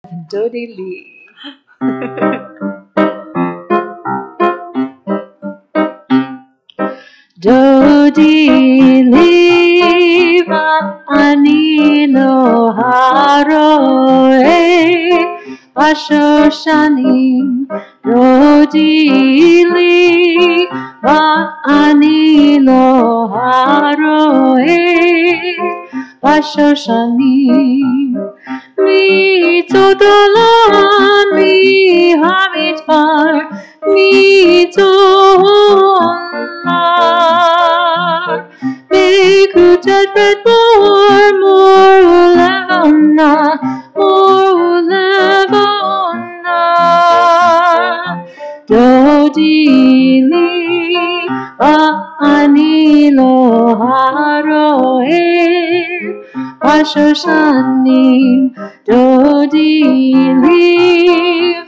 Dodi Lee. Dodi Lee ani lo haroe Ashoshanim Dodi Lee ani lo haroe Ashoshanim Mi todolan mi hamidbar mi tolar Mekutet red more ulevona Dodi Lee ani lo haroe Ashoshanim Dodi Lee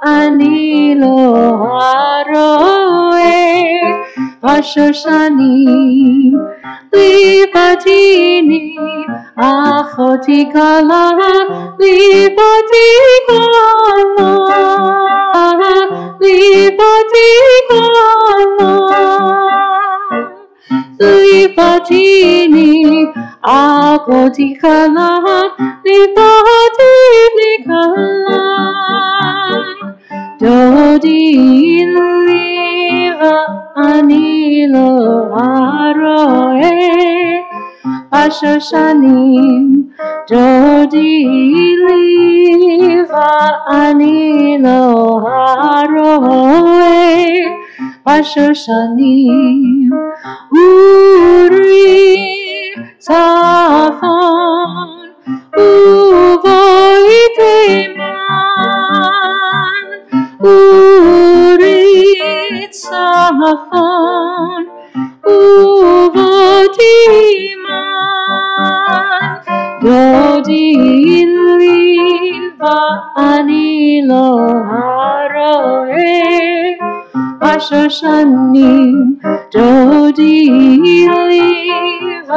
ani lo haroe Ashoshanim Libatini achoti kala Libati kala Libati kala Libatini achoti kala Libati kala Dodi Lee ani lo haroe Ashoshanim Dodi Lee ani lo haroe Ashoshanim Uri Safon Uvoiteman Uri Safon Uvoiteman Dodi Lee ani lo haroe Ashoshanim Dodi Lee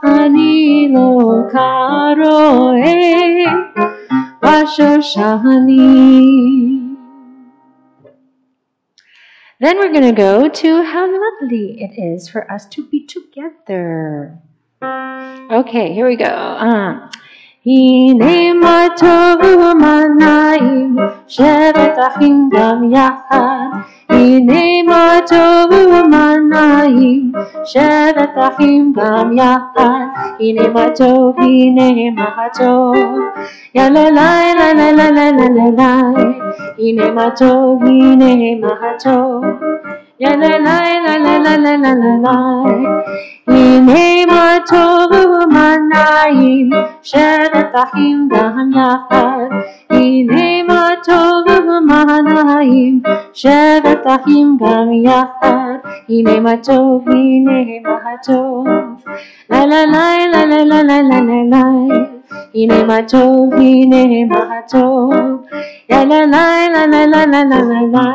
ani lo karoe Ashoshanim. Then we're going to go to how lovely it is for us to be together. Okay, here we go. Hine ma tovu manayim shevet achim gam yachad. Hine ma tovu manayim shevet achim gam yachad. Hine ma tov, hine ma tov. Ya la la la la la la la la la. Hine ma tov, hine ma tov. Ya la la la la la la la la la. Hine ma tovu manayim shevet achim gam yachad. Hine ma tovu manayim shevet achim gam yachad. Hine ma tov, hine ma tov. La la la la la la la la la la. Hine ma tov, hine ma tov. Ya la la la la la la la la la.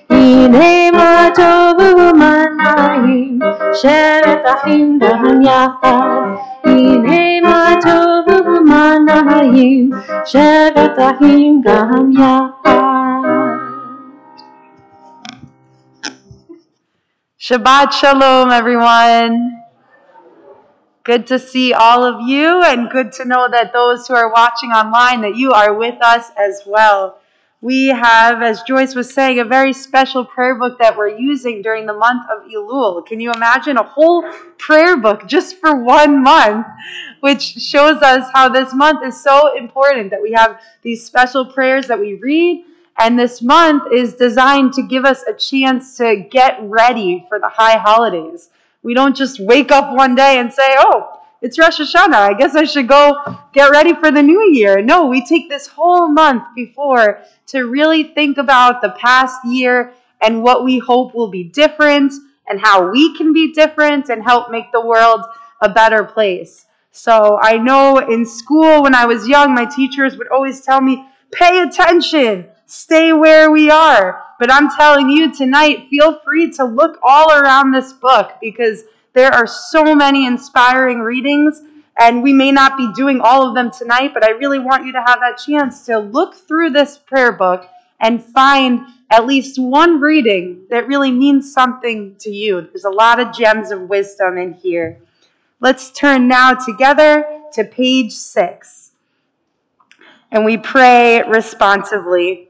Hine ma tovu manayim shevet achim gam yachad. Hine ma tovu manayim shevet achim gam yachad. Shabbat Shalom, everyone. Good to see all of you, and good to know that those who are watching online, that you are with us as well. We have, as Joyce was saying, a very special prayer book that we're using during the month of Elul. Can you imagine a whole prayer book just for 1 month, which shows us how this month is so important, that we have these special prayers that we read, and this month is designed to give us a chance to get ready for the high holidays. We don't just wake up one day and say, oh, it's Rosh Hashanah, I guess I should go get ready for the new year. No, we take this whole month before to really think about the past year and what we hope will be different and how we can be different and help make the world a better place. So I know in school when I was young, my teachers would always tell me, pay attention, stay where we are. But I'm telling you tonight, feel free to look all around this book because there are so many inspiring readings And we may not be doing all of them tonight, but I really want you to have that chance to look through this prayer book and find at least one reading that really means something to you. There's a lot of gems of wisdom in here. Let's turn now together to page 6. And we pray responsively.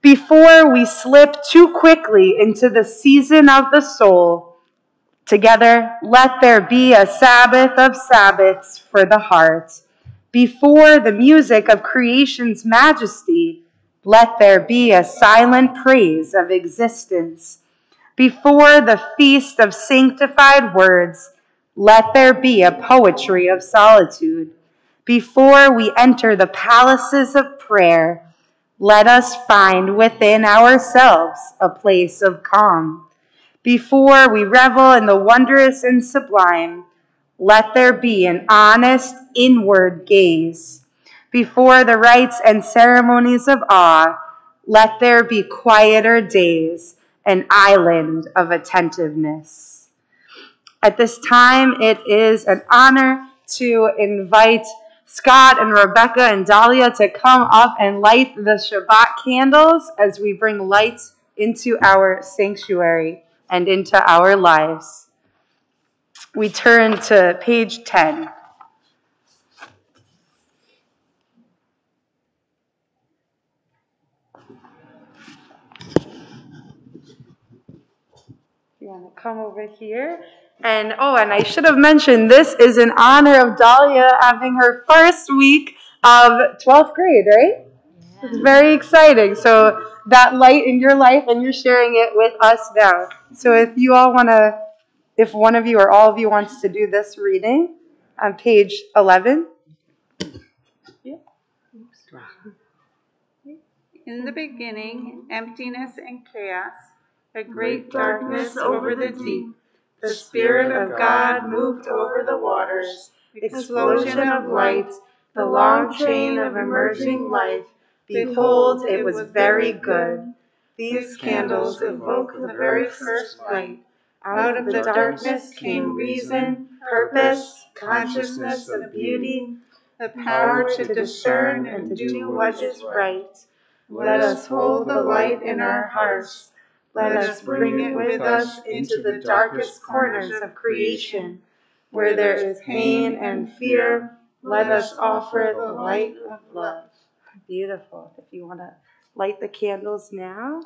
Before we slip too quickly into the season of the soul, together, let there be a Sabbath of Sabbaths for the heart. Before the music of creation's majesty, let there be a silent praise of existence. Before the feast of sanctified words, let there be a poetry of solitude. Before we enter the palaces of prayer, let us find within ourselves a place of calm. Before we revel in the wondrous and sublime, let there be an honest inward gaze. Before the rites and ceremonies of awe, let there be quieter days, an island of attentiveness. At this time, it is an honor to invite Scott and Rebecca and Dahlia to come up and light the Shabbat candles as we bring light into our sanctuary and into our lives. We turn to page 10. You want to come over here? And I should have mentioned, this is in honor of Dahlia having her first week of 12th grade, right? Yeah. It's very exciting. So that light in your life, and you're sharing it with us now. So if you all want to, if one of you or all of you wants to do this reading on page 11. Yeah. In the beginning, emptiness and chaos, a great darkness over the deep. The Spirit of God moved over the waters, explosion of light, the long chain of emerging life. Behold, it was very good. These candles evoke the very first light. Out of the darkness came reason, purpose, consciousness of beauty, the power to discern and do what is right. Let us hold the light in our hearts. Let us bring it with us into the darkest corners of creation. Where there is pain and fear, let us offer the light of love. Beautiful. If you want to light the candles now,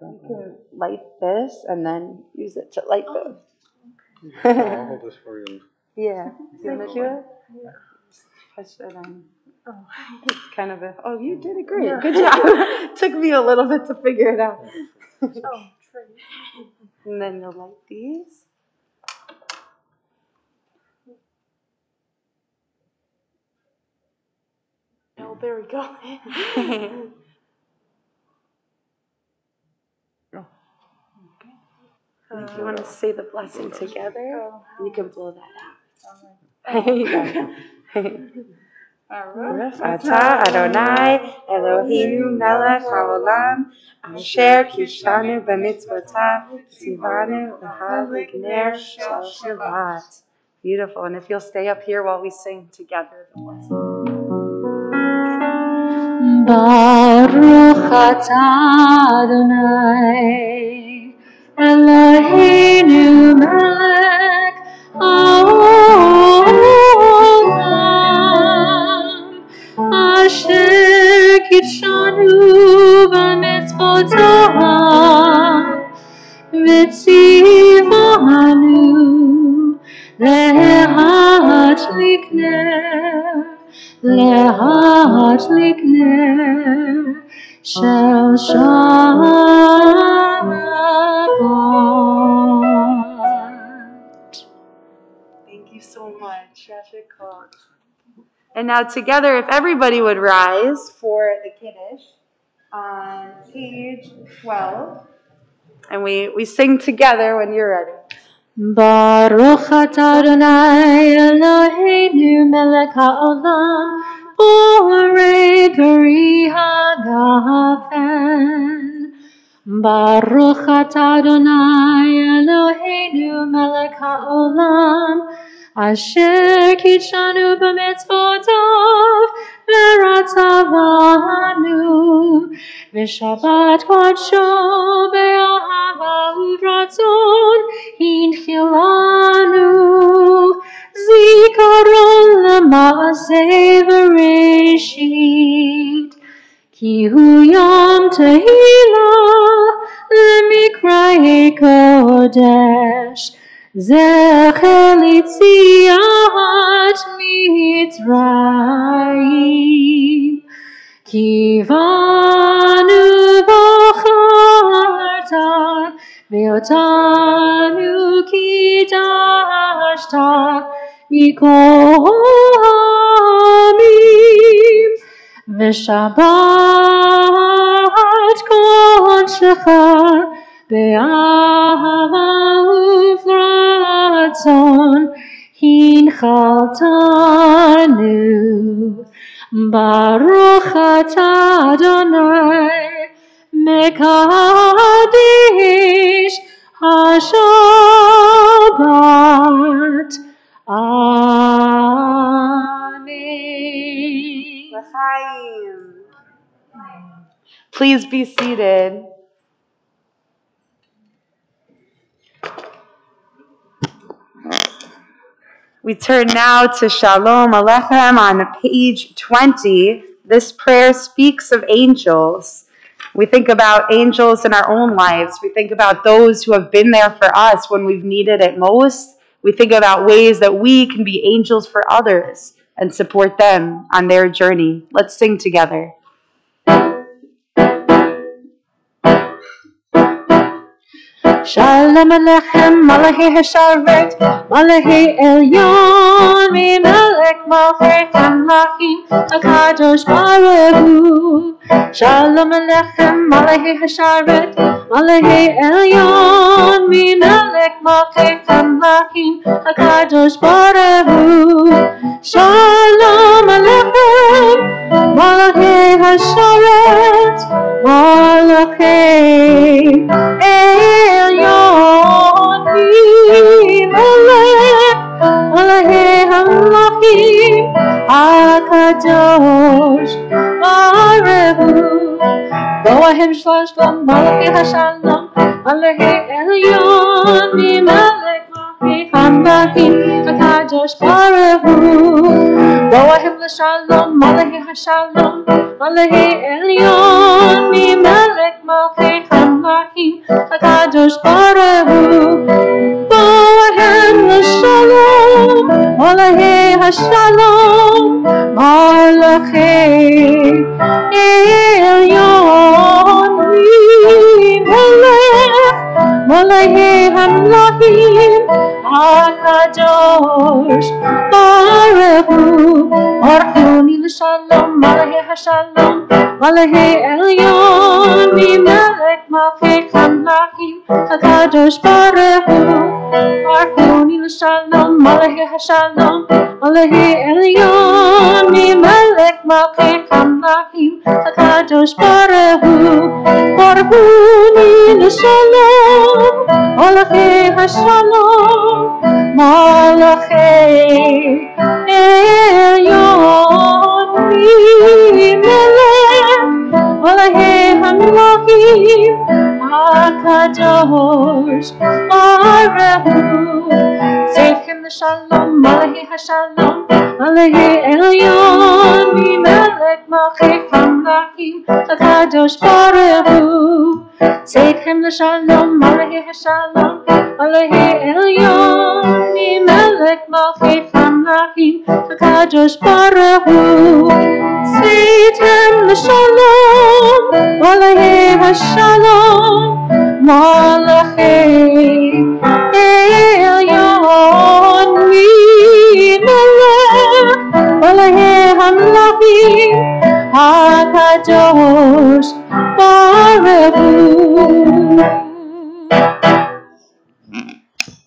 you can light this and then use it to light those. I'll hold this for you. Yeah. Do you want to do it? Yeah. Push it on. It's kind of you did it great. Good job. Took me a little bit to figure it out. And then you'll light these. Oh, there we go. And if you want to say the blessing together, you can blow that out. There you go. Baruch atah Adonai Eloheinu melech haolam asher kishanu b'mitzvotav tzivanu l'hadlik ner shel Shabbat. Beautiful. And if you'll stay up here while we sing together the blessing. Baruch atah Adonai Eloheinu melech haolam Asher kitshanu b'mitzvotav v'tzivanu להדליק נר של שבת. Thank you so much. And now together, if everybody would rise for the Kiddush on page 12. And we sing together when you're ready. Baruch atah Adonai Eloheinu melech haolam borei peri hagafen Baruch atah Adonai Eloheinu melech haolam, asher kitshanu b'mitzvotav v'ratzavanu, v'shabbat kodsho be'ahava uvratzon hinchilanu, zikaron l'maaseh v'reshit. Ki hu yom tehillah l'mikra'e kodesh, zecher l'yetziat Mitzrayim. Ki vanu b'charta ve'otanu kidashta mikol ha'amim. V'shabbat kodshecha be'ahava uvratzon hinchaltanu. Baruch atah Adonai mekadesh haShabbat. Amen. L'chaim. Please be seated. We turn now to Shalom Aleichem on page 20. This prayer speaks of angels. We think about angels in our own lives. We think about those who have been there for us when we've needed it most. We think about ways that we can be angels for others and support them on their journey. Let's sing together. Shalom Aleichem, Malachei Hasharet, Malachei Elyon, Melech Malchei Hamlachim, HaKadosh Baruch Hu. Shalom Aleichem, Malachei Hasharet, Malachei Elyon, Melech Malchei Hamlachim, HaKadosh Baruch Hu. Shalom Aleichem, Malachei Hasharet, Malachei Elyon, Melech Malachei Hamlachim, HaKadosh Baruch Hu. Boahem Shalom, Malachei Hashalom, Malachei Elyon, Melech Malachei Hamlachim, HaKadosh Baruch Hu. Boahem Shalom, Malachei Hashalom, Malachei Elyon, Melech Malachei Hamlachim, HaKadosh Baruch Hu. Boahem Shalom, Malachei Hashalom, Malachei Elyon, Melech Malachei Hamlachim, HaKadosh Baruch Hu. Orchuni l'shalom, Malachei Hashalom, Malachei Elyon, Melech Malachei Hamlachim, HaKadosh Baruch Hu. Orchuni l'shalom, Malachei Hashalom, Malachei Elyon, Melech Malachei Hamlachim, HaKadosh Baruch Hu. Orchuni l'shalom, Malachei Hashalom, Malachei Elyon, Melech Malachei Hamlachim, HaKadosh Baruch Hu. Zeichem l'shalom, Malachei Hashalom, Malachei Elyon, Melech Malachei Hamlachim, HaKadosh Baruch Hu. Zeichem l'shalom, Malachei Hashalom, Malachei Elyon, Melech Malachei Hamlachim, HaKadosh Baruch Hu. Zeichem l'shalom, Malachei Hashalom, Malachei Elyon, Melech Malachei Hamlachim, HaKadosh Baruch Hu.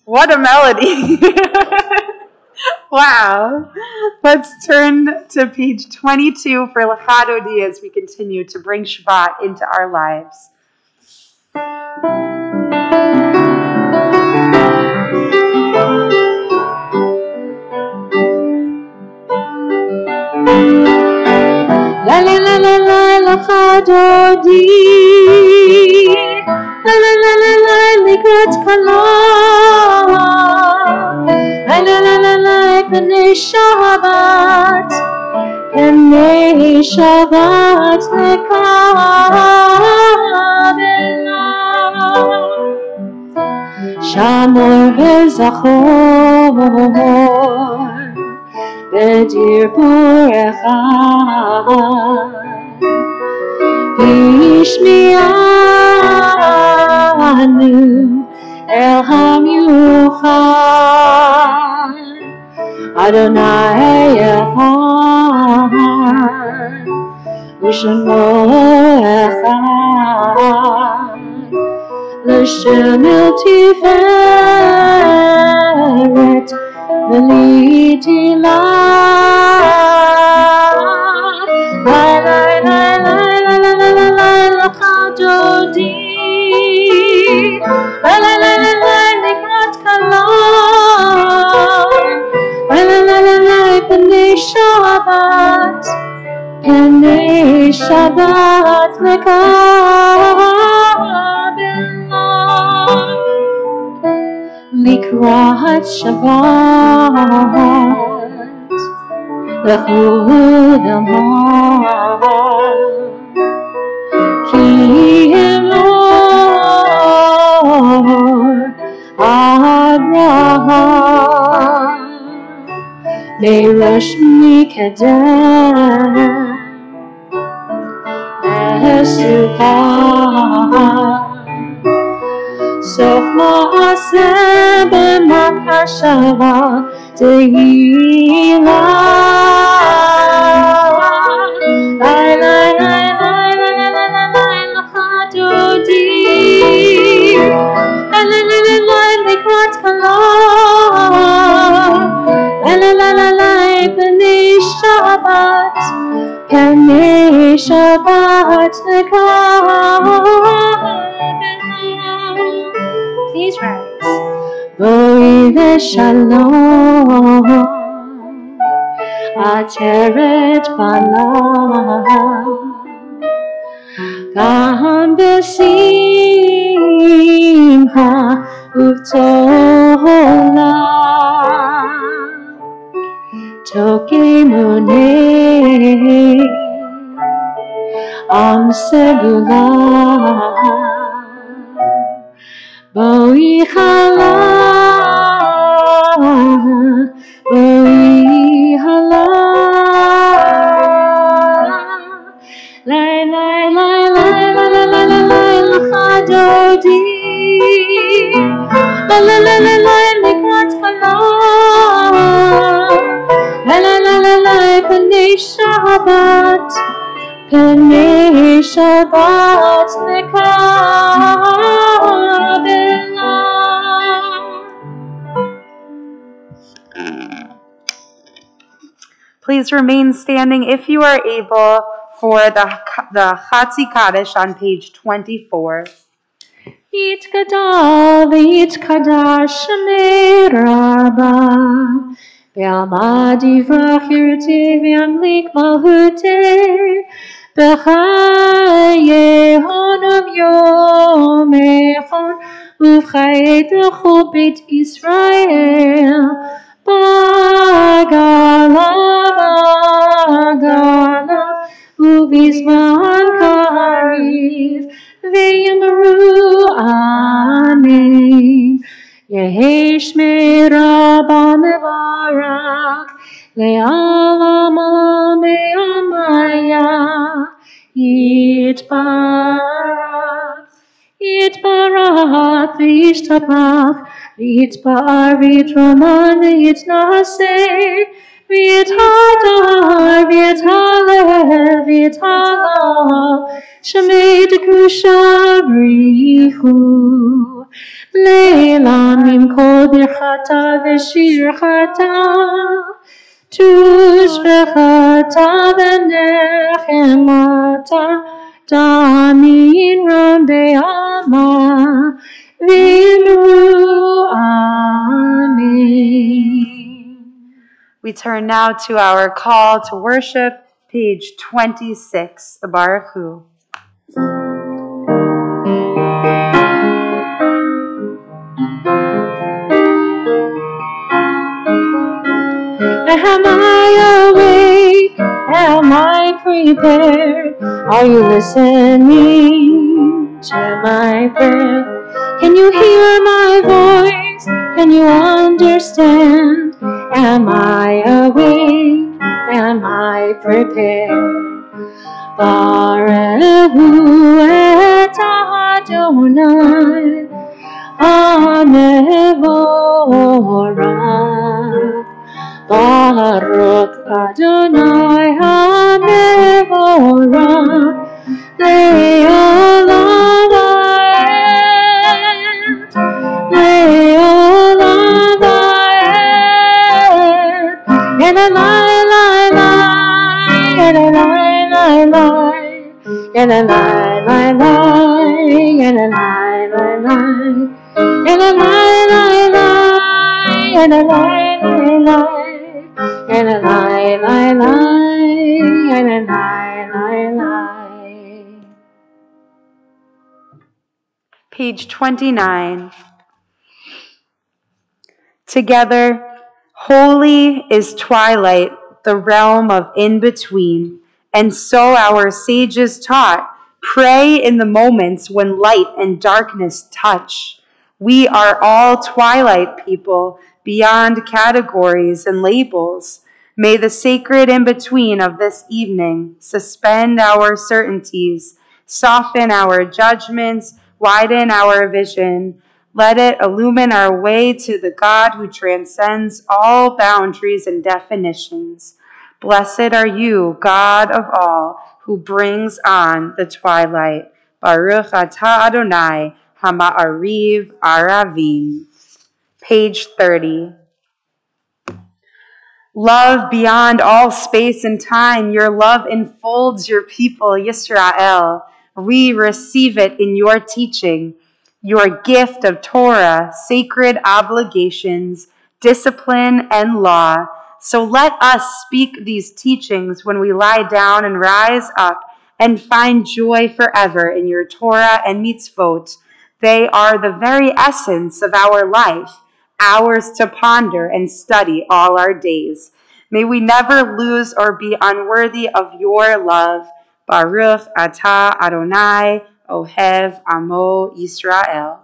What a melody! Wow. Let's turn to page 22 for L'chad Odi as we continue to bring Shabbat into our lives. La la la la la lecha dodi, la la la la la likrat kala, la la la la la b'nei Shabbat, b'nei Shabbat lekabela, shamor v'zachor b'dir purecha. Ishmi'anu el hamiuchad Adonai echad U'shemo echad L'shem el tiferet v'litila Dodi, la la la la la likrat kala, la la la la la b'nei Shabbat lekabela, likrat Shabbat lechu v'mah. Ki Elor Abraham Me'rosh Mikadem Esukah Sof Ma'aseh B'Makashava Tehillah Lai lai lai lai lai lai lai Dodi, la la la la la likrat kala, la la la la la b'nei Shabbat lekabela. Please rise. Boi v'shalom, ateret balav. Gam b'simcha u'v'tola tokemunei am segula boi chala lai lai lai lai lai lai lai lecha dodi, la la la la la likrat kala, la la la la la b'nei Shabbat lekabela. Please remain standing if you are able for the Chatzi Kaddish on page 24. Yitkadal v'yitkadash Shemei Rabbah Ve'amad yivrach yirteh v'yamlik malhuteh B'chayehon u'vyom echon u'v'chayei d'chol beit Yisrael B'gala u'bizman kariv Ve'yamru amen Yehi Shmei Rabbah mevarach Le'alam alam ve'amaya Yitbarach v'yishtabach V'yitbar v'yitroman v'yitnaseh V'yithadar v'yithalel v'yithalal Shemei dekusha v'richu Leilam im kol birchata v'shirchata Tushbechata v'nechemata Damin Rabbi Shama V'imru Amen. We turn now to our call to worship, page 26, the Baruch Hu. Am I awake? Am I prepared? Are you listening to my prayer? Can you hear my voice? Can you understand? Am I awake? Am I prepared? Barehu et Adonai HaMevorach. Baruch Adonai HaMevorach Le'olam va'ed Le'olam va'ed Yedalai lai lai Yedalai lai lai Yedalai lai lai Yedalai lai lai Yedalai lai lai Yedalai lai lai and a lie, lie, lie, and a lie, lie, lie. Page 29. Together, holy is twilight, the realm of in-between, and so our sages taught, pray in the moments when light and darkness touch. We are all twilight people, beyond categories and labels. May the sacred in-between of this evening suspend our certainties, soften our judgments, widen our vision. Let it illumine our way to the God who transcends all boundaries and definitions. Blessed are you, God of all, who brings on the twilight. Baruch atah Adonai, Hama'ariv Aravim. Page 30. Love beyond all space and time, your love enfolds your people, Yisrael. We receive it in your teaching, your gift of Torah, sacred obligations, discipline, and law. So let us speak these teachings when we lie down and rise up and find joy forever in your Torah and mitzvot. They are the very essence of our life, ours to ponder and study all our days. May we never lose or be unworthy of your love. Baruch atah Adonai Ohev Amo Yisrael.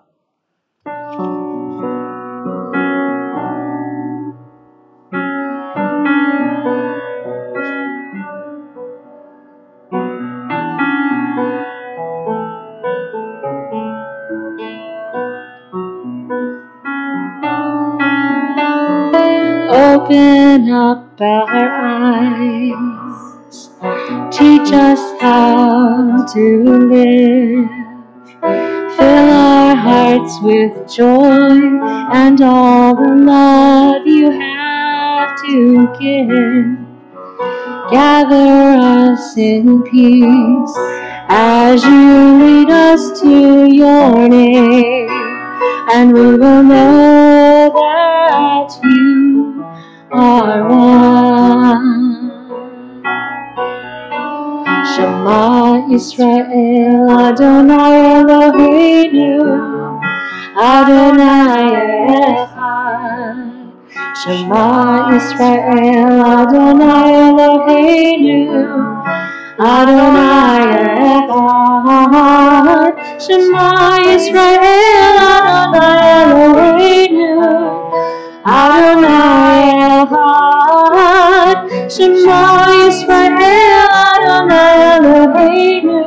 Open up our eyes, teach us how to live. Fill our hearts with joy and all the love you have to give. Gather us in peace as you lead us to your name, and we will know that you are one. Shema Yisrael Adonai Eloheinu Adonai Echad. Shema Yisrael Adonai Eloheinu Adonai Echad. Shema Yisrael Adonai Eloheinu Adonai Echad. Shema Yisrael Adonai Eloheinu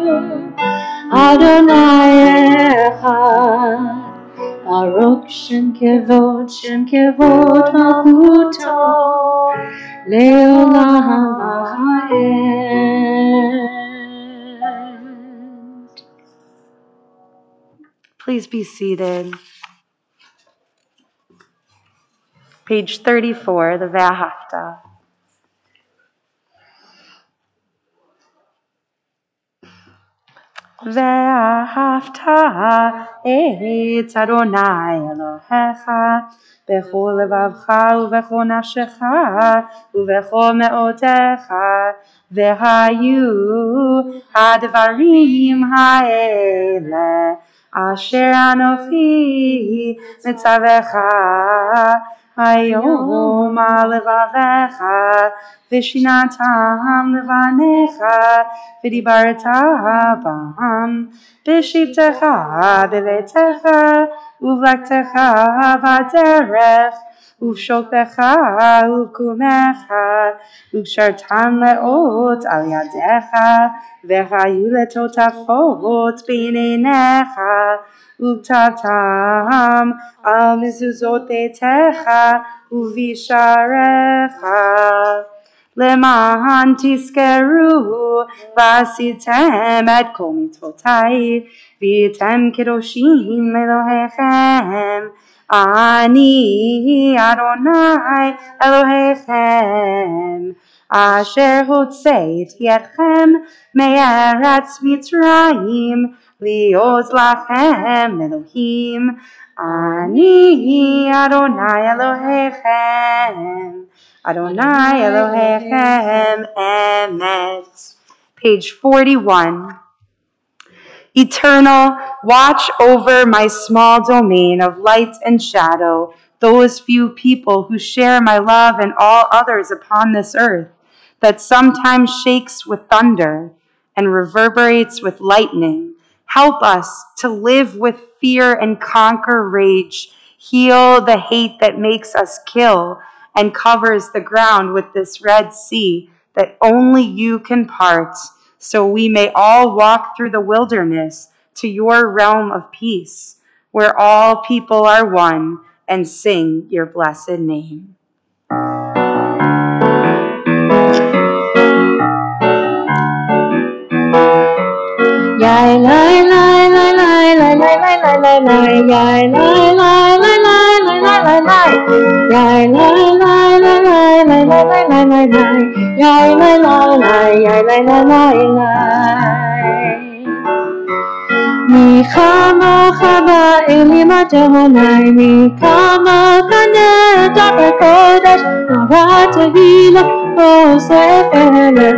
Adonai Echad. Baruch Shem Kevod Malchuto Leolam Va'ed. Please be seated. Page 34, the V'ahavta. ואהבת את אדוני אלוהיך בכל לבבך ובכל נפשך ובכל מאודך, והיו הדברים האלה אשר אנוכי מצווך היום על לבביך, ושיננתם לבניך, ודיברת בם בשבתך בביתך ובלכתך בדרך ובשוכבך ובקומך, וקשרתם לאות על ידיך, והיו לטוטפות בין עיניך, וכתבתם על מזוזות ביתך ובשעריך, למען תזכרו ועשיתם את כל מצוותי, והייתם קדושים לאלוהיכם. אני אדוני אלוהיכם, אשר הוצאתי אתכם מארץ מצרים, להיות לכם אלוהים. אני אדוני אלוהיכם, Adonai Elohechem Emet. Page 41. Eternal, watch over my small domain of light and shadow, those few people who share my love and all others upon this earth, that sometimes shakes with thunder and reverberates with lightning. Help us to live with fear and conquer rage. Heal the hate that makes us kill and covers the ground with this Red Sea that only you can part, so we may all walk through the wilderness to your realm of peace, where all people are one, and sing your blessed name. Yai lai lai lai lai lai lai lai lai lai yai lai lai lai lai lai lai lai yai lai lai lai lai lai lai lai lai lai yai lai lai lai yai lai lai lai lai. Mi kama chava elim Adonai, mi kama kaneta bekodesh, nara tehila rosefele,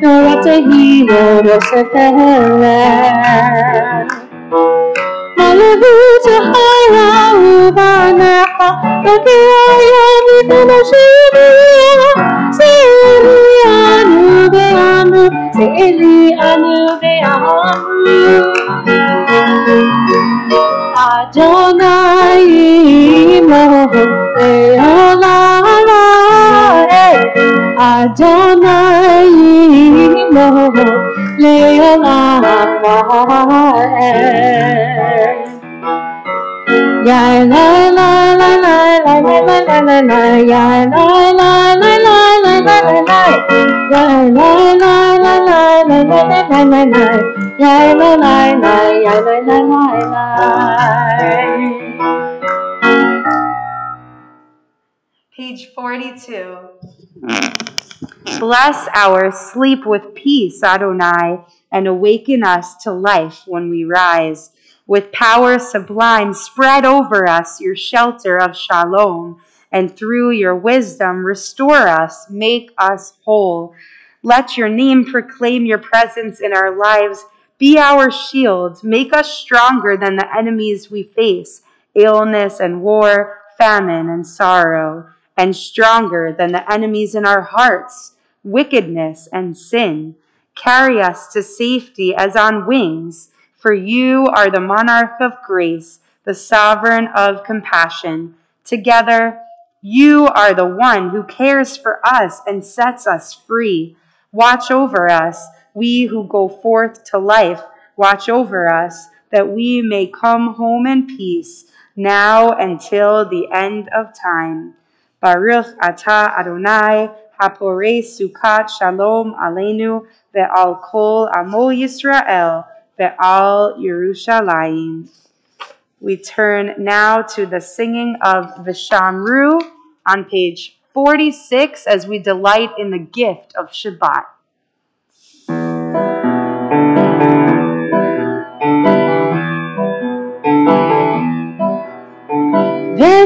nara tehila rosefele. Malachut hara uvanecha, v'kiyayom v'nashiviyah, se'eli anu ve'amru, se'eli anu ve'amru. Adonai Imloho Le'olam, Adonai Imloho Le'olam. Yai lai lai lai lai lai lai lai lai lai yai lai lai lai lai lai lai lai yai lai lai lai lai lai lai lai lai yai lai lai lai yai lai lai lai. Page 42. Bless our sleep with peace, Adonai, and awaken us to life when we rise. With power sublime, spread over us your shelter of shalom, and through your wisdom, restore us, make us whole. Let your name proclaim your presence in our lives. Be our shield. Make us stronger than the enemies we face, illness and war, famine and sorrow, and stronger than the enemies in our hearts, wickedness and sin. Carry us to safety as on wings, for you are the monarch of grace, the sovereign of compassion. Together, you are the one who cares for us and sets us free. Watch over us, we who go forth to life. Watch over us, that we may come home in peace, now until the end of time. Baruch atah Adonai, haporei sukat shalom aleinu, ve'al kol amo Yisrael, ve'al Yerushalayim. We turn now to the singing of V'shamru on page 46 as we delight in the gift of Shabbat.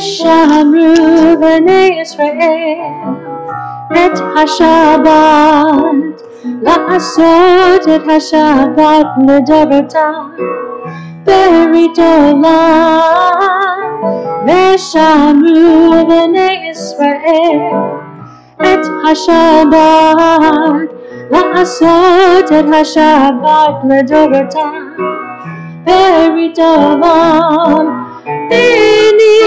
ושמרו בני ישראל את השבת, לעשות את השבת לדורתם ברית עולם. ושמרו בני ישראל את השבת, לעשות את השבת לדורתם ברית עולם. בני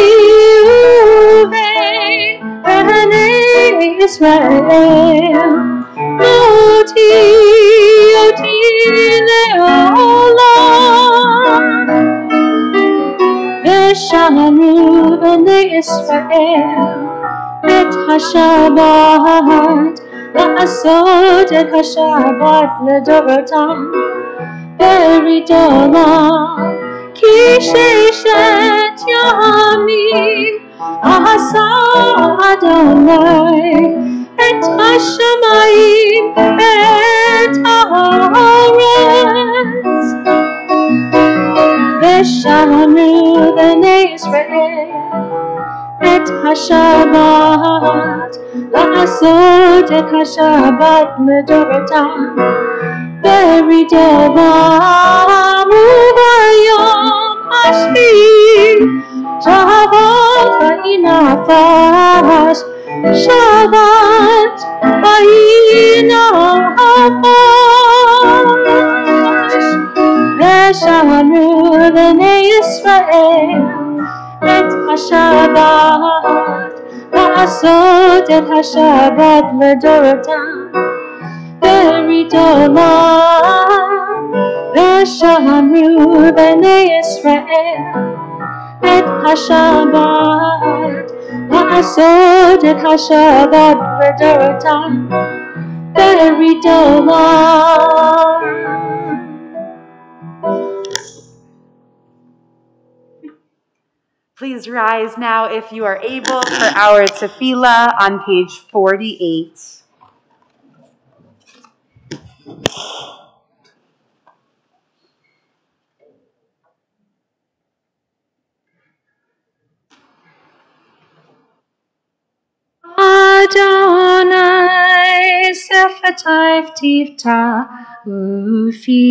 ובני ישראל אותי לעולם. ושמרו בני ישראל את השבת, לעשות את השבת לדורתם ברית עולם. כי ששת ימים עשה אדוני את השמיים ואת הארץ. ושמרו בני ישראל את השבת, לעשות את השבת לדורתם ברית עולם. וביום השביעי שבת ויהי נפש, שבת ויהי נפש. ושמרו בני ישראל את השבת, לעשות את השבת לדורתם ברית עולם. ושמרו בני ישראל את השבת, לעשות את השבת לדורתם ברית עולם. Please rise now if you are able for our tefillah on page 48. Adonai sefatayv tifta ufi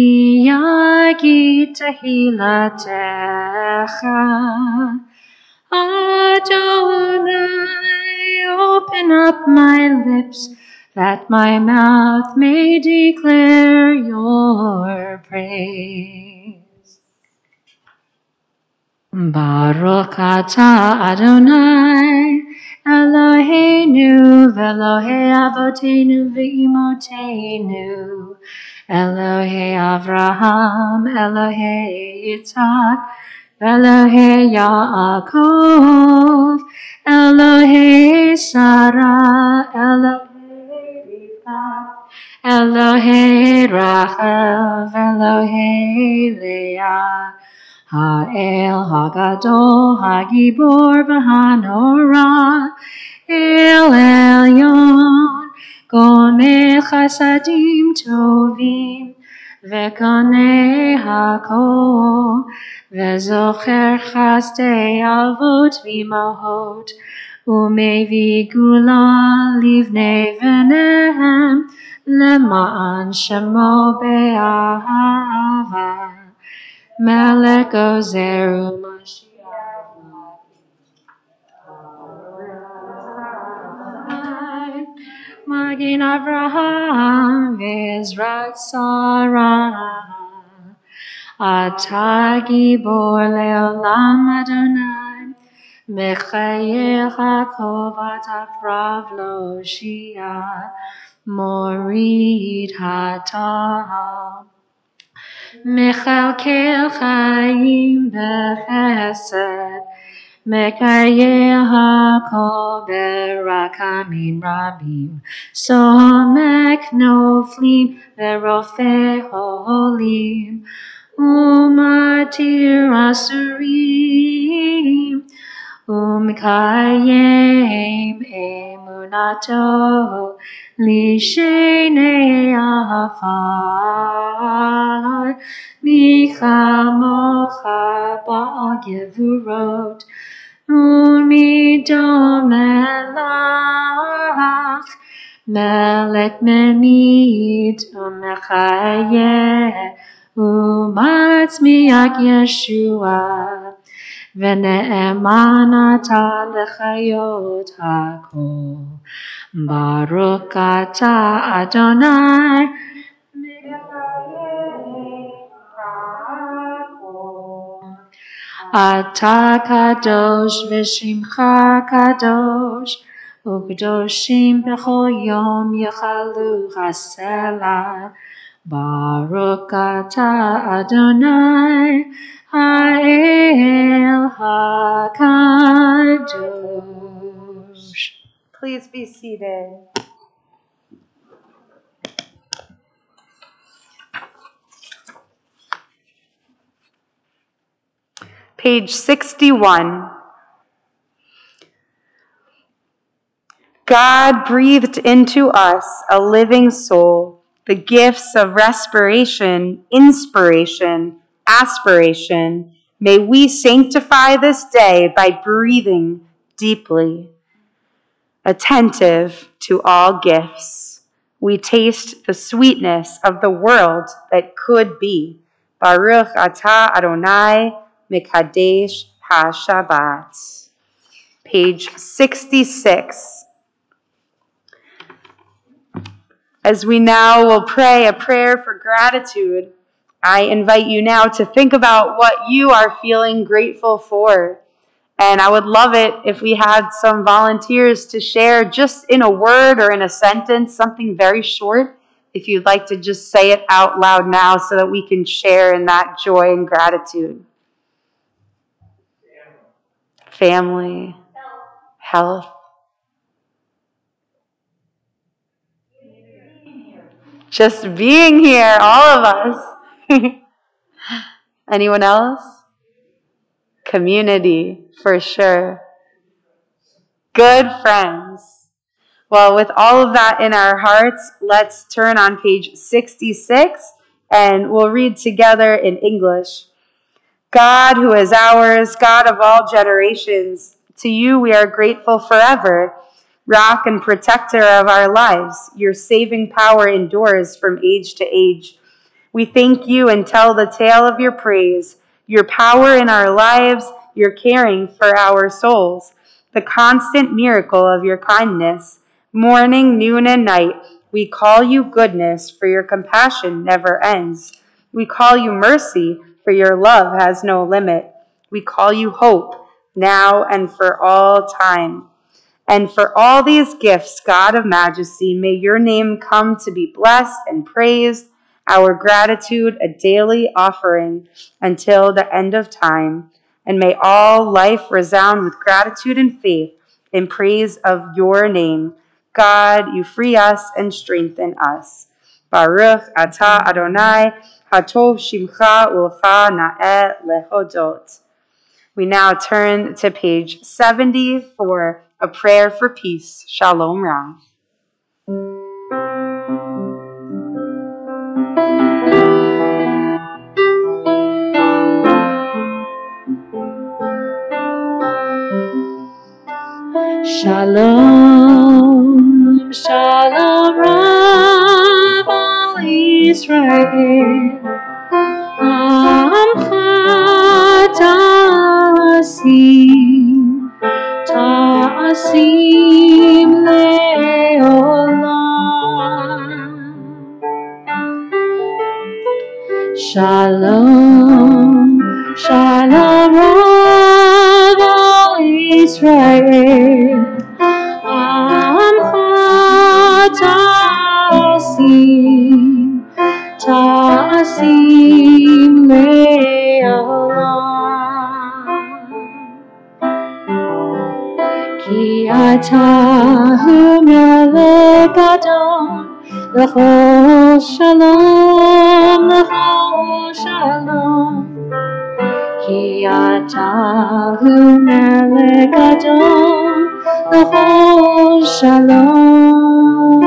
yagi tehilatecha. Adonai, open up my lips that my mouth may declare your praise. Baruch atah Adonai Eloheinu v'Elohei Avotenu v'Imotenu, Elohei Avraham, Elohei Yitzhak, Elohei Yaakov, Elohei Sarah, Elohei Rivka, Elohei Rachel, Elohei Leah, Ha'el Hagadol, Hagibor v'Hanorah, El Elyon, Gonei Chasadim Tovim, Ve'konei Hakol, Ve'zocher Chasdei Avot v'Imahot, U'mevi Gula livnei v'nehem, Lema'an Shemo be'ahava. Melech Ozeru Mashiach Magin Avraham V'Ezrat Sarah. Ata Gibor Leolam Adonai, Mechayer Hakov Atafrav Loshia, Morid Hatam. Mechalkel Chaim Bechesed, Mekayer Hakol Berakamim Rabim, Somek Noflim Verofe Holim, Umatir Asurim, Umkayem Emunato, Lishenei Afar, Michamocha Ba'al Gevurot, ומדום מלך, מלך ממיד ומחיה, ומצמיח ישועה, ונאמן אתה לחיות הכל. ברוך אתה אדוני, אתה קדוש ושמך קדוש, וקדושים בכל יום יכלו הסלע. ברוך אתה אדוני, האל הקדוש. Please be seated. Page 61. God breathed into us a living soul, the gifts of respiration, inspiration, aspiration. May we sanctify this day by breathing deeply. Attentive to all gifts, we taste the sweetness of the world that could be. Baruch atah Adonai Mekadesh HaShabbat. Page 66. As we now will pray a prayer for gratitude, I invite you now to think about what you are feeling grateful for. And I would love it if we had some volunteers to share just in a word or in a sentence, something very short. If you'd like to just say it out loud now so that we can share in that joy and gratitude. Family, health. Just being here, all of us. Anyone else? Community, for sure. Good friends. Well, with all of that in our hearts, let's turn on page 66 and we'll read together in English. God who is ours, God of all generations, to you we are grateful forever. Rock and protector of our lives, your saving power endures from age to age. We thank you and tell the tale of your praise, your power in our lives, your caring for our souls, the constant miracle of your kindness. Morning, noon, and night, we call you goodness, for your compassion never ends. We call you mercy, for your love has no limit. We call you hope, now and for all time. And for all these gifts, God of majesty, may your name come to be blessed and praised, our gratitude a daily offering until the end of time. And may all life resound with gratitude and faith in praise of your name. God, you free us and strengthen us. Baruch atah Adonai, hatov shimcha ulcha na'eh lehodot. We now turn to page 70 for a prayer for peace. Shalom Ra. Shalom, Shalom Rav al Yisrael, Amcha ta'asim le'olam. Shalom, Shalom Rav al Yisrael, Amcha ta'asim le'olam. Ki atah hu melech Adon, l'chol shalom, l'chol shalom. Ki atah hu melech Adon, l'chol shalom.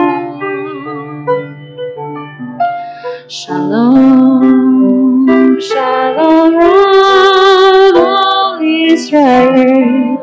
Shalom, Shalom Rav al Yisrael,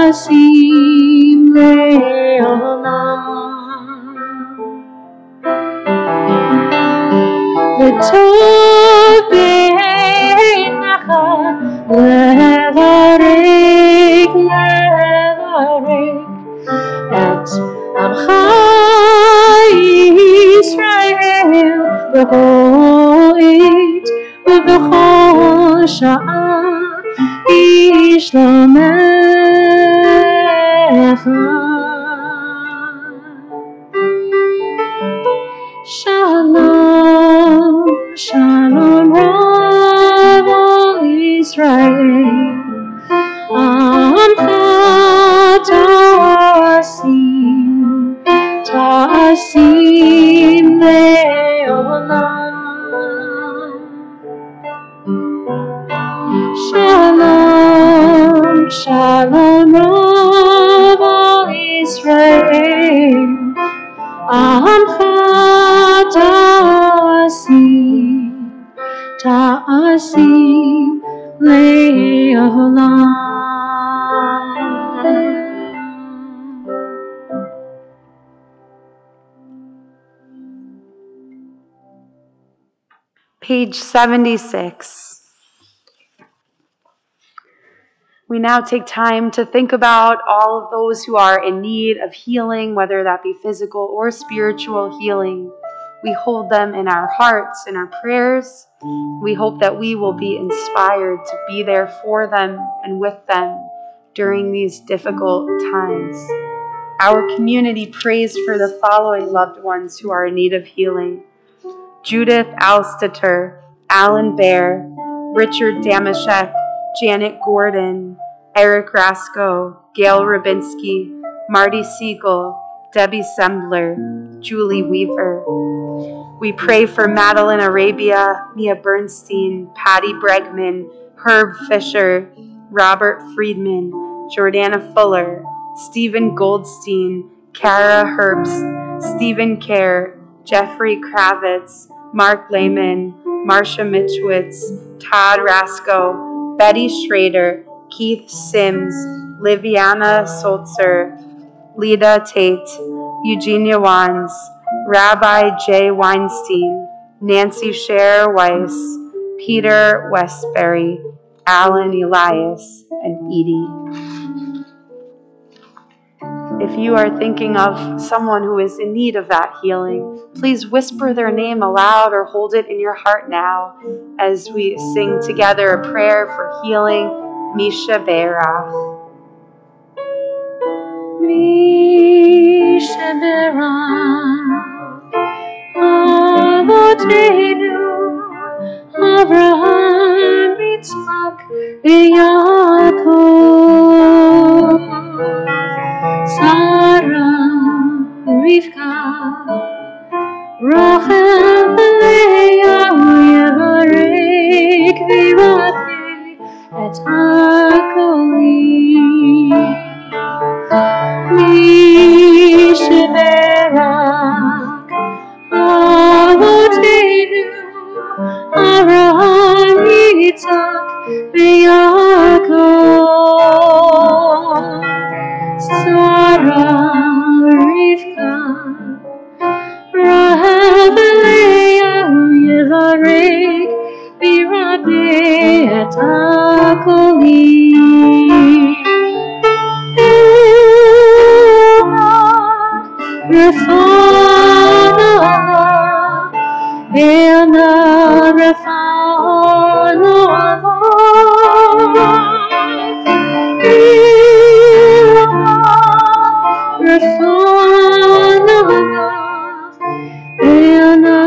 ta'asim le'olam. V'tov b'einecha levarek et amcha Yisrael b'chol עת ובכל שעה בשלומך. Shalom, shalom רב על ישראל, עמך ta'asim le'olam. Shalom, shalom Rav al Israel, Amcha ta'asim le'olam. Page 76. We now take time to think about all of those who are in need of healing, whether that be physical or spiritual healing. We hold them in our hearts, in our prayers. We hope that we will be inspired to be there for them and with them during these difficult times. Our community prays for the following loved ones who are in need of healing: Judith Alsteter, Alan Baer, Richard Damashek, Janet Gordon, Eric Rasko, Gail Rabinski, Marty Siegel, Debbie Sembler, Julie Weaver. We pray for Madeline Arabia, Mia Bernstein, Patty Bregman, Herb Fisher, Robert Friedman, Jordana Fuller, Stephen Goldstein, Kara Herbst, Stephen Kerr, Jeffrey Kravitz, Mark Lehman, Marcia Mitchwitz, Todd Rasko, Betty Schrader, Keith Sims, Liviana Soltzer, Lida Tate, Eugenia Wands, Rabbi Jay Weinstein, Nancy Scher Weiss, Peter Westbury, Alan Elias, and Edie. If you are thinking of someone who is in need of that healing, please whisper their name aloud or hold it in your heart now as we sing together a prayer for healing. Misha Be'erach. Misha Be'erach Avoteinu Avraham Yitzchak Yaakov, Sarah, Rivka, Rachel, Leah, Yevarek v'Yivate et hakolim. Misha Be'erach Avoteinu Avraham Yitzchak v'Yaakov, Sarah, Rivka, Rahel v'Leah, Yevarek v'Yirabeh et hakolim. Elna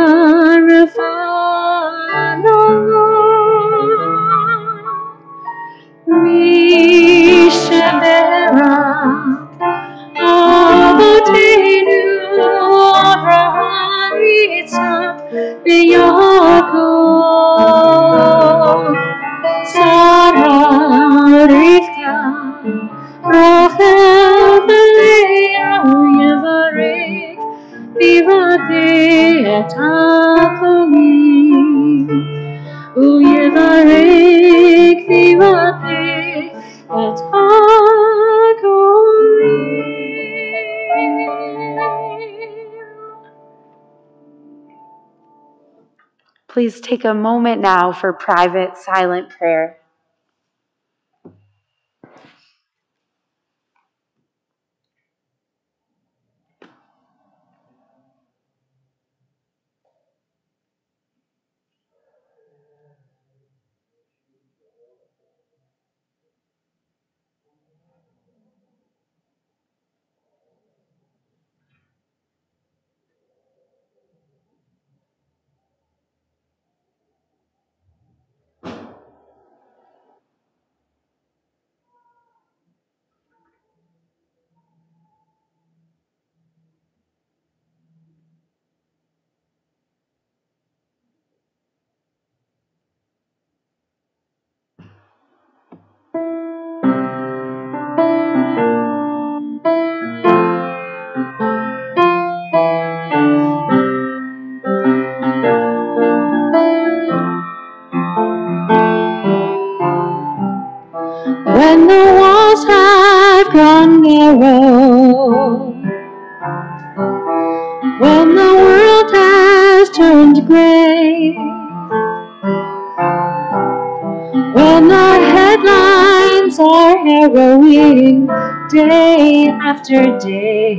refano Misha Be'erach Avoteinu Avraham Yitzchak v'Yaakov, Sarah, Rivka, Rachel v'Leah, Yevarek v'Yirabeh et hakolim. U'Yevarek v'Yirabeh et hakolim. Please take a moment now for private, silent prayer. When the walls have grown narrow, when the world has turned gray, when the headlines are harrowing day after day,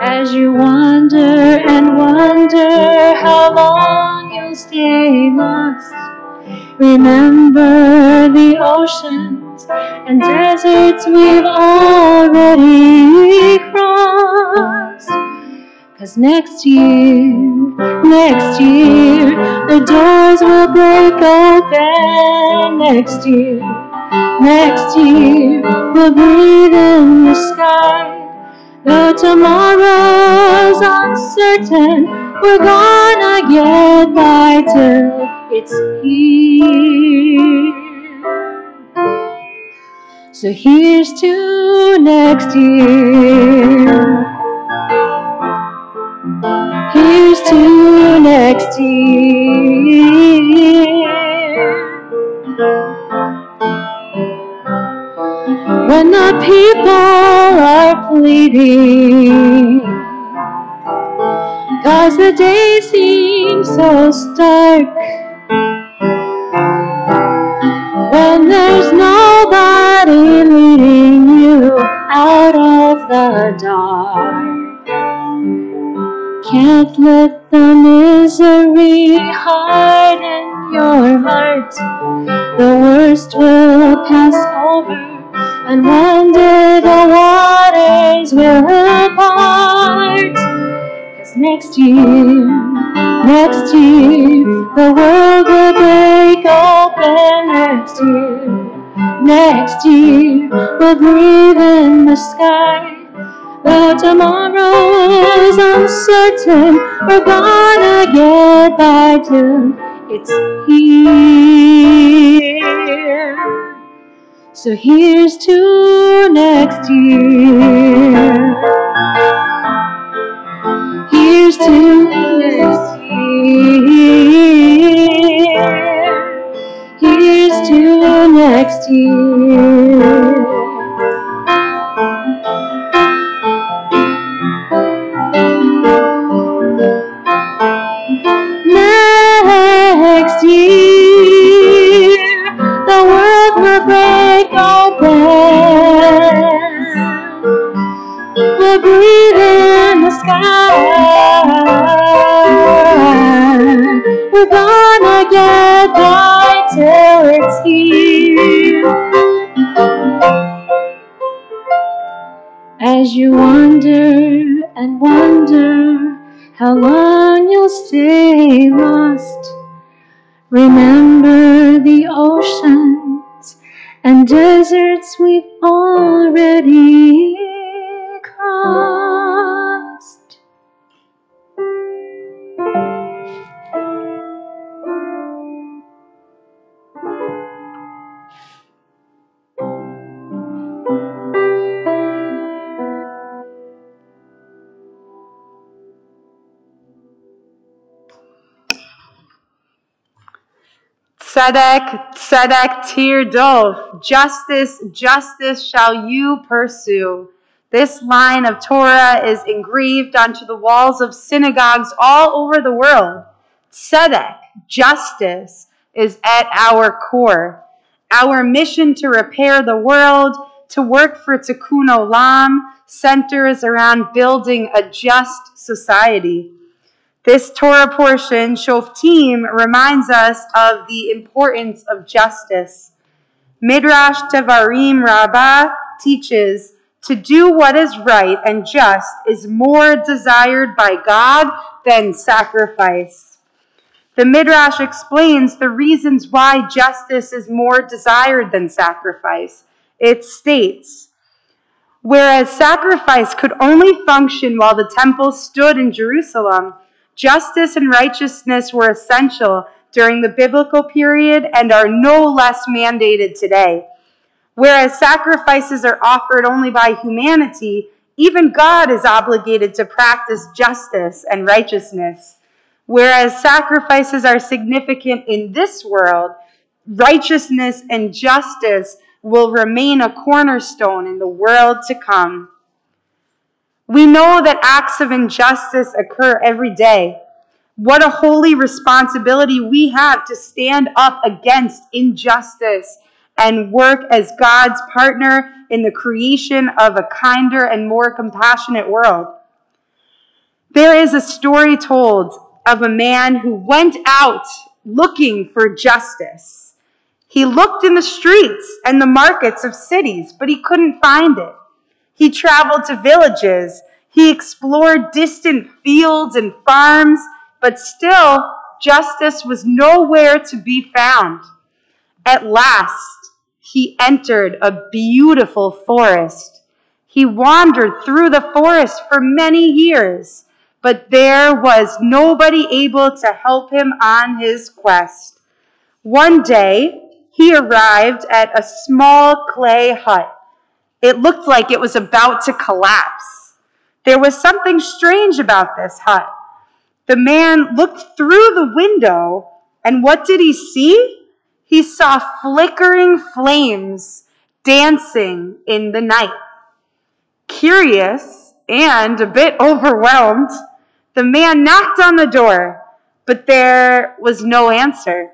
as you wonder and wonder how long you'll stay lost, remember the oceans and deserts we've already crossed. 'Cause next year, the doors will break open. Next year, we'll breathe in the sky. Though tomorrow's uncertain, we're gonna get by till it's here. So here's to next year. Here's to next year. When the people are pleading, 'cause the days seem so stark, when there's nobody leading you out of the dark, can't let the misery harden your heart. The worst will pass over, and one day the waters will part. 'Cause next year, the world will break open. Next year, we'll breathe in the sky. Though tomorrow's uncertain, we're gonna get by till it's here. So here's to next year. Here's to next year. Here's to next year. Next year, the world will break open. We'll breathe in the sky. We're gonna get by till it's here. As you wonder and wonder how long you'll stay lost, remember the oceans and deserts we've already crossed. Tzedek, tzedek tirdof. Justice, justice shall you pursue. This line of Torah is engraved onto the walls of synagogues all over the world. Tzedek, justice, is at our core. Our mission to repair the world, to work for Tikkun Olam, centers around building a just society. This Torah portion, Shoftim, reminds us of the importance of justice. Midrash Tevarim Rabbah teaches, to do what is right and just is more desired by God than sacrifice. The Midrash explains the reasons why justice is more desired than sacrifice. It states, whereas sacrifice could only function while the temple stood in Jerusalem, justice and righteousness were essential during the biblical period and are no less mandated today. Whereas sacrifices are offered only by humanity, even God is obligated to practice justice and righteousness. Whereas sacrifices are significant in this world, righteousness and justice will remain a cornerstone in the world to come. We know that acts of injustice occur every day. What a holy responsibility we have to stand up against injustice and work as God's partner in the creation of a kinder and more compassionate world. There is a story told of a man who went out looking for justice. He looked in the streets and the markets of cities, but he couldn't find it. He traveled to villages. He explored distant fields and farms, but still, justice was nowhere to be found. At last, he entered a beautiful forest. He wandered through the forest for many years, but there was nobody able to help him on his quest. One day, he arrived at a small clay hut. It looked like it was about to collapse. There was something strange about this hut. The man looked through the window, and what did he see? He saw flickering flames dancing in the night. Curious and a bit overwhelmed, the man knocked on the door, but there was no answer.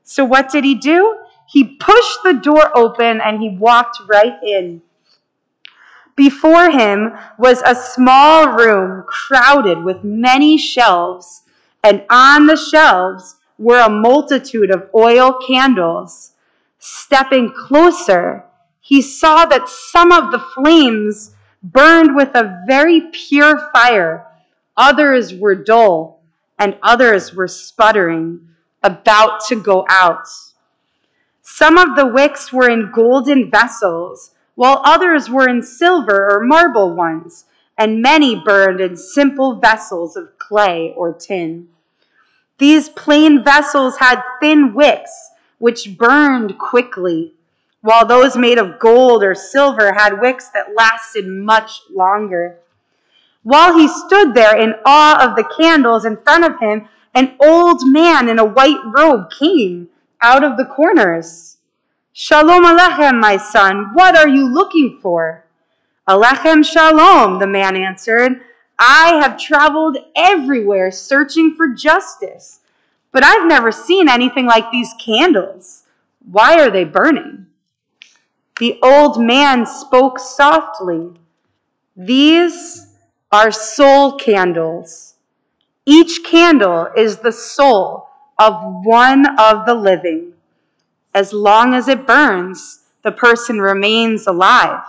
So what did he do? He pushed the door open and he walked right in. Before him was a small room crowded with many shelves, and on the shelves were a multitude of oil candles. Stepping closer, he saw that some of the flames burned with a very pure fire. Others were dull, and others were sputtering, about to go out. Some of the wicks were in golden vessels, while others were in silver or marble ones, and many burned in simple vessels of clay or tin. These plain vessels had thin wicks, which burned quickly, while those made of gold or silver had wicks that lasted much longer. While he stood there in awe of the candles in front of him, an old man in a white robe came out of the corners. "Shalom Alechem, my son, what are you looking for?" "Alechem Shalom," the man answered. "I have traveled everywhere searching for justice, but I've never seen anything like these candles. Why are they burning?" The old man spoke softly. "These are soul candles. Each candle is the soul of one of the living. As long as it burns, the person remains alive.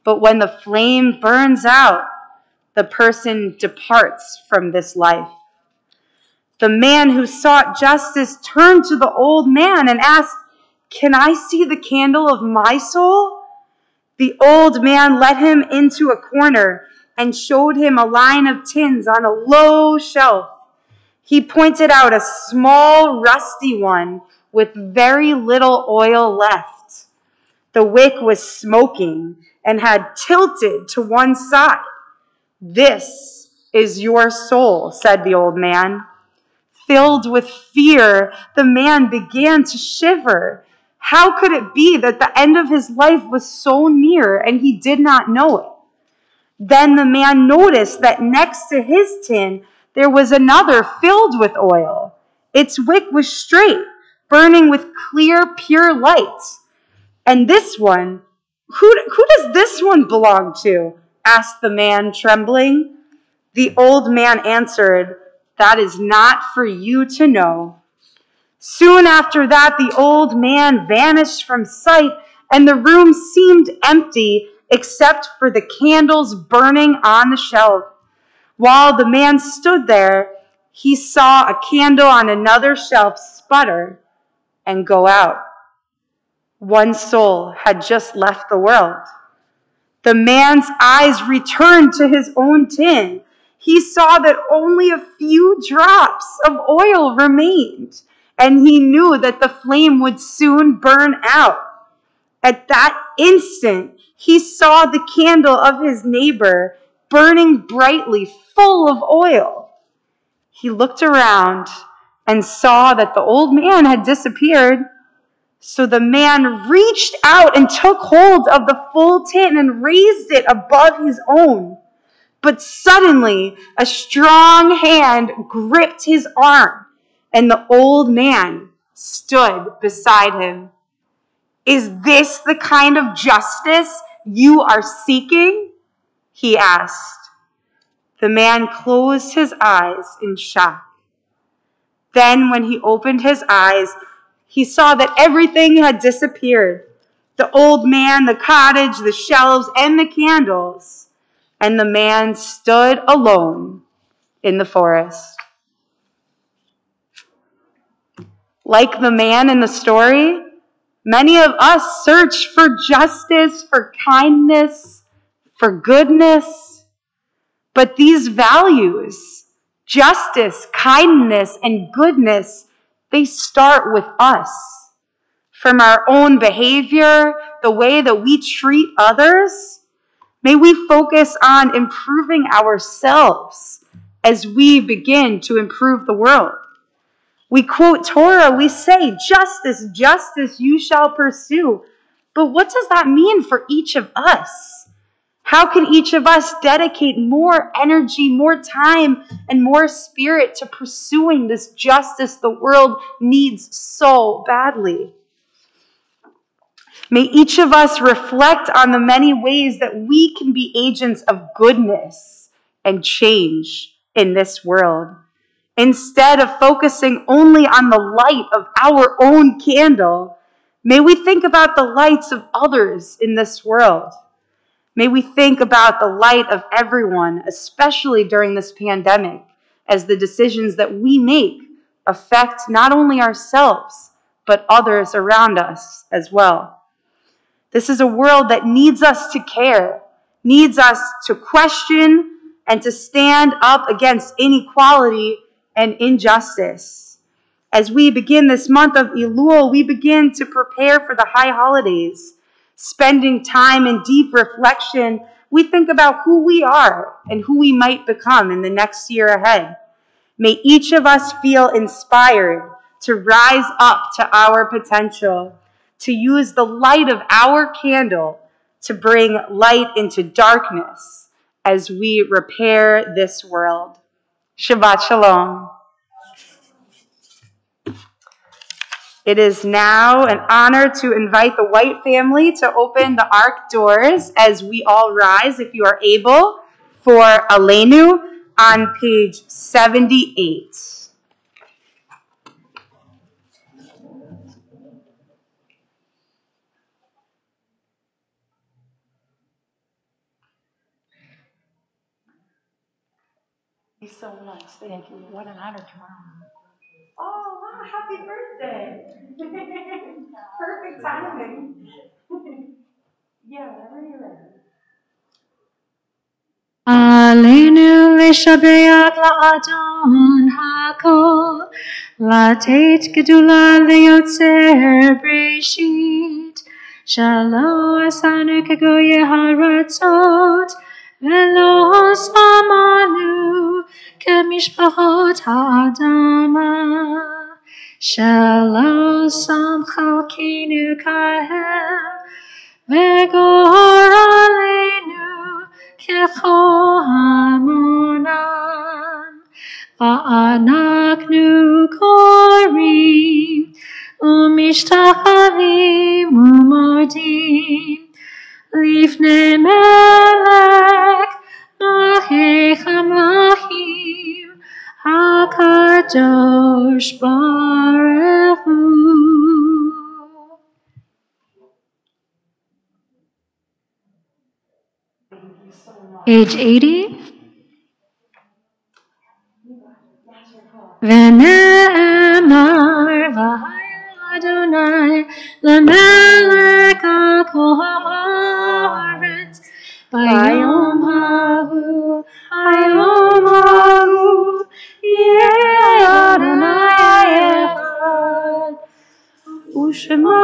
But when the flame burns out, the person departs from this life." The man who sought justice turned to the old man and asked, "Can I see the candle of my soul?" The old man led him into a corner and showed him a line of tins on a low shelf. He pointed out a small, rusty one with very little oil left. The wick was smoking and had tilted to one side. "This is your soul," said the old man. Filled with fear, the man began to shiver. How could it be that the end of his life was so near and he did not know it? Then the man noticed that next to his tin, there was another filled with oil. Its wick was straight, burning with clear, pure light. And this one, who does this one belong to? Asked the man, trembling. The old man answered, that is not for you to know. Soon after that, the old man vanished from sight, and the room seemed empty except for the candles burning on the shelf. While the man stood there, he saw a candle on another shelf sputter and go out. One soul had just left the world. The man's eyes returned to his own tin. He saw that only a few drops of oil remained, and he knew that the flame would soon burn out. At that instant, he saw the candle of his neighbor burning brightly, full of oil. He looked around and saw that the old man had disappeared. So the man reached out and took hold of the full tin and raised it above his own. But suddenly, a strong hand gripped his arm, and the old man stood beside him. Is this the kind of justice you are seeking? He asked. The man closed his eyes in shock. Then, when he opened his eyes, he saw that everything had disappeared. The old man, the cottage, the shelves, and the candles. And the man stood alone in the forest. Like the man in the story, many of us search for justice, for kindness, for goodness. But these values, justice, kindness, and goodness, they start with us. From our own behavior, the way that we treat others, may we focus on improving ourselves as we begin to improve the world. We quote Torah, we say, justice, justice you shall pursue. But what does that mean for each of us? How can each of us dedicate more energy, more time, and more spirit to pursuing this justice the world needs so badly? May each of us reflect on the many ways that we can be agents of goodness and change in this world. Instead of focusing only on the light of our own candle, may we think about the lights of others in this world. May we think about the light of everyone, especially during this pandemic, as the decisions that we make affect not only ourselves, but others around us as well. This is a world that needs us to care, needs us to question, and to stand up against inequality and injustice. As we begin this month of Elul, we begin to prepare for the high holidays. Spending time in deep reflection, we think about who we are and who we might become in the next year ahead. May each of us feel inspired to rise up to our potential, to use the light of our candle to bring light into darkness as we repair this world. Shabbat Shalom. It is now an honor to invite the White family to open the Ark doors as we all rise, if you are able, for Aleinu on page 78. He's so nice. Thank you. What an honor tomorrow. Oh, wow. Happy birthday. Perfect timing. Yeah, whenever you're ready. Aleinu leshabeach la'adon hakol, lateit gedula leyotzer breshit, shalo asanu kegoye haratzot, velo samanu kemishpachot ha'adama, shalo sam chalkinu kahem, vegor aleinu Kecho hamonam, ואנחנו קוראים ומשתחווים ומורדים לפני מלך מלך המלכים הקדוש ברוך הוא. Page 80. ונאמר והיה אדוני למלך על כל הארץ ביום ההוא יהיה אדוני אחד ושמו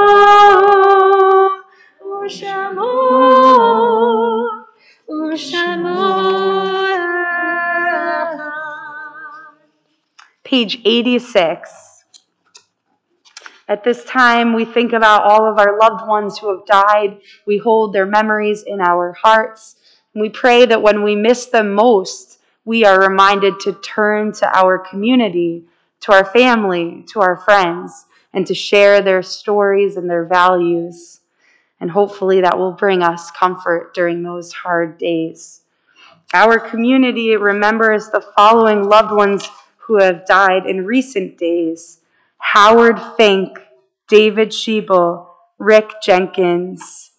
Page 86. At this time, we think about all of our loved ones who have died. We hold their memories in our hearts. And we pray that when we miss them most, we are reminded to turn to our community, to our family, to our friends, and to share their stories and their values. And hopefully that will bring us comfort during those hard days. Our community remembers the following loved ones who have died in recent days: Howard Fink, David Schiebel, Rick Jenkins.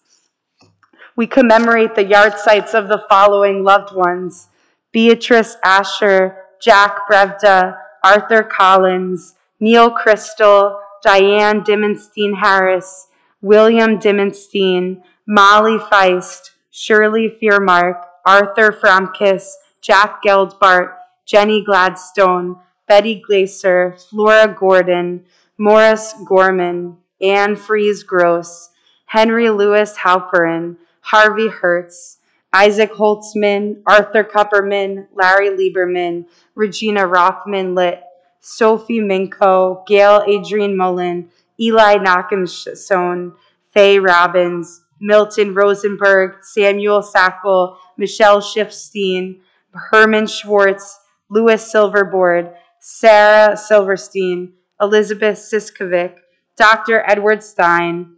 We commemorate the yard sites of the following loved ones: Beatrice Asher, Jack Brevda, Arthur Collins, Neil Crystal, Diane Dimenstein Harris, William Dimenstein, Molly Feist, Shirley Fearmark, Arthur Framkis, Jack Geldbart, Jenny Gladstone, Betty Glaser, Flora Gordon, Morris Gorman, Anne Fries Gross, Henry Louis Halperin, Harvey Hertz, Isaac Holtzman, Arthur Kupperman, Larry Lieberman, Regina Rothman-Litt, Sophie Minko, Gail Adrienne Mullen, Eli Nachemson, Faye Robbins, Milton Rosenberg, Samuel Sackle, Michelle Schiffstein, Herman Schwartz, Louis Silverboard, Sarah Silverstein, Elizabeth Siskovic, Dr. Edward Stein,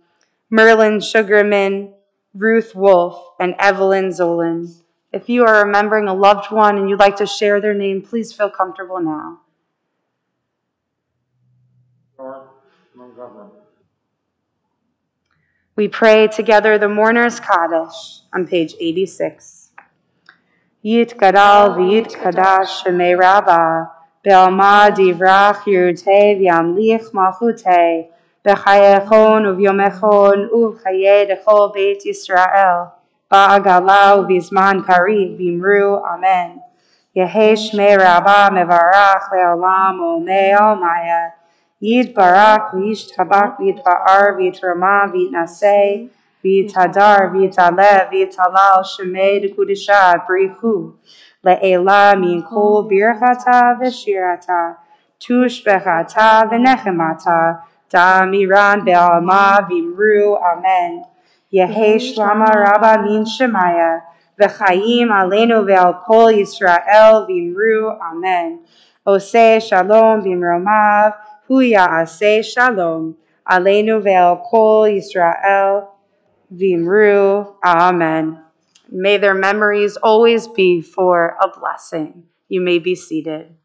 Merlin Sugarman, Ruth Wolf, and Evelyn Zolan. If you are remembering a loved one and you'd like to share their name, please feel comfortable now. We pray together the Mourner's Kaddish on page 86. Yitkadal v'yitkadash shemei Rabbah, be'alma divrach yirutei v'yamlich malchutei, b'chayechon uvyomechon uv'chayei dechol beit Yisrael, ba'agala uv'izman kariv v'imru amen. Yehei shmei Rabbah mevarach le'olam omei almaya, Yitbarak v'yishtabak v'yitba'ar v'yitrama v'yitnaseh v'yitadar v'yitaleh v'yitalal shemei dekudisha brichu le'ela min kol birchata v'shirata tushbechata v'nechemata da'amiran be'alma v'imru amen. Yehei shlama rabba min shemaya v'chayim aleinu ve'al kol Yisrael v'imru amen. Oseh shalom v'imromav Hu ya'aseh shalom, aleinu ve'al kol Yisrael v'imru, amen. May their memories always be for a blessing. You may be seated.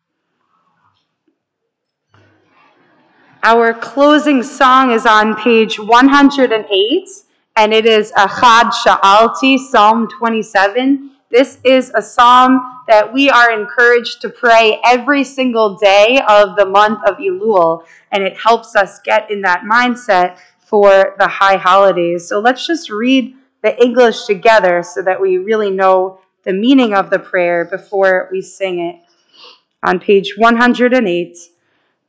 Our closing song is on page 108, and it is Achad Sha'alti, Psalm 27. This is a psalm that we are encouraged to pray every single day of the month of Elul, and it helps us get in that mindset for the high holidays. So let's just read the English together so that we really know the meaning of the prayer before we sing it. On page 108,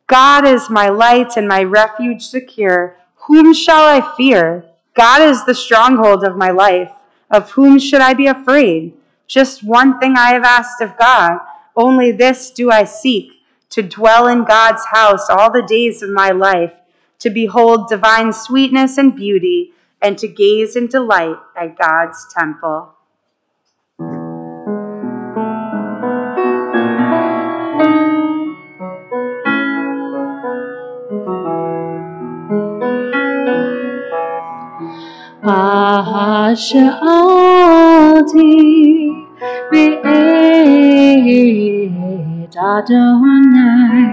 God is my light and my refuge secure. Whom shall I fear? God is the stronghold of my life. Of whom should I be afraid? Just one thing I have asked of God, only this do I seek, to dwell in God's house all the days of my life, to behold divine sweetness and beauty, and to gaze in delight at God's temple. שאלתי מאת אדוני,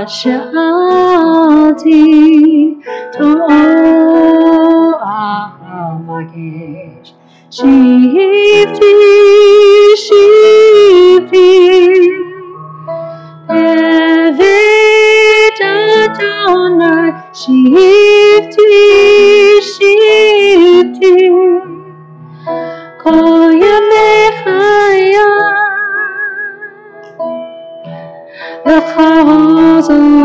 שאלתי תורה אבקש, שבתי בבית אדוני, שבתי כל ימי חיי לחזות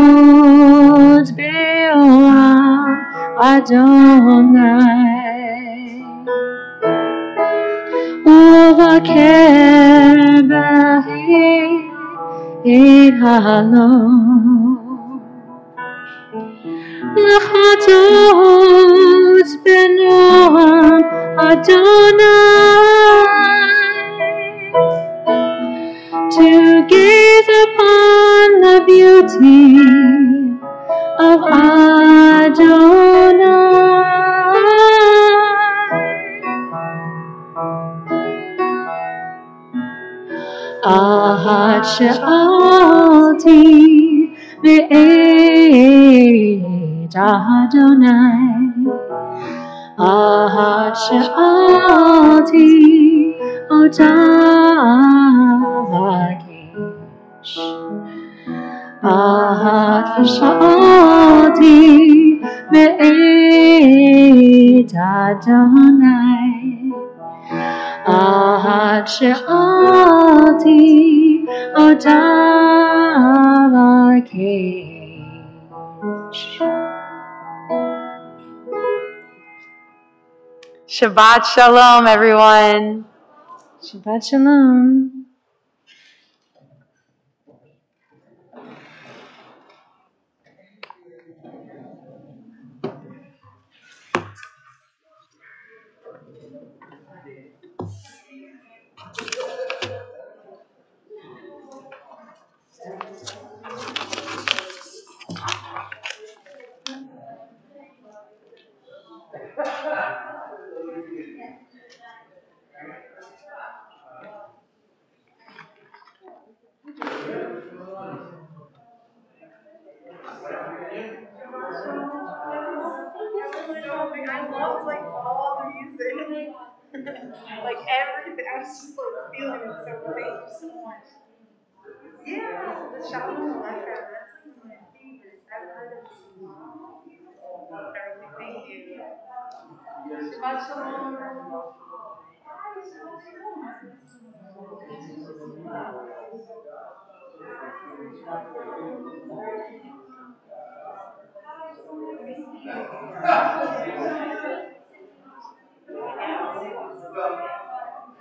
בעולם אדוני ולבקר בית הלום, לחזות בנועם אדוני, to gaze upon the beauty of Adonai. עד שאלתי מאת אדוני, עד שאלתי אותה אבקש, עד שאלתי מאת אדוני, עד שאלתי אותה אבקש. Shabbat Shalom, everyone. Shabbat Shalom. I love like all the music, like everything. I was just like feeling it. So thank you so much. Yeah, the Shalom Aleichem. That's like my favorite. I've heard it so long. Everything. Thank you. Shabbat Shalom.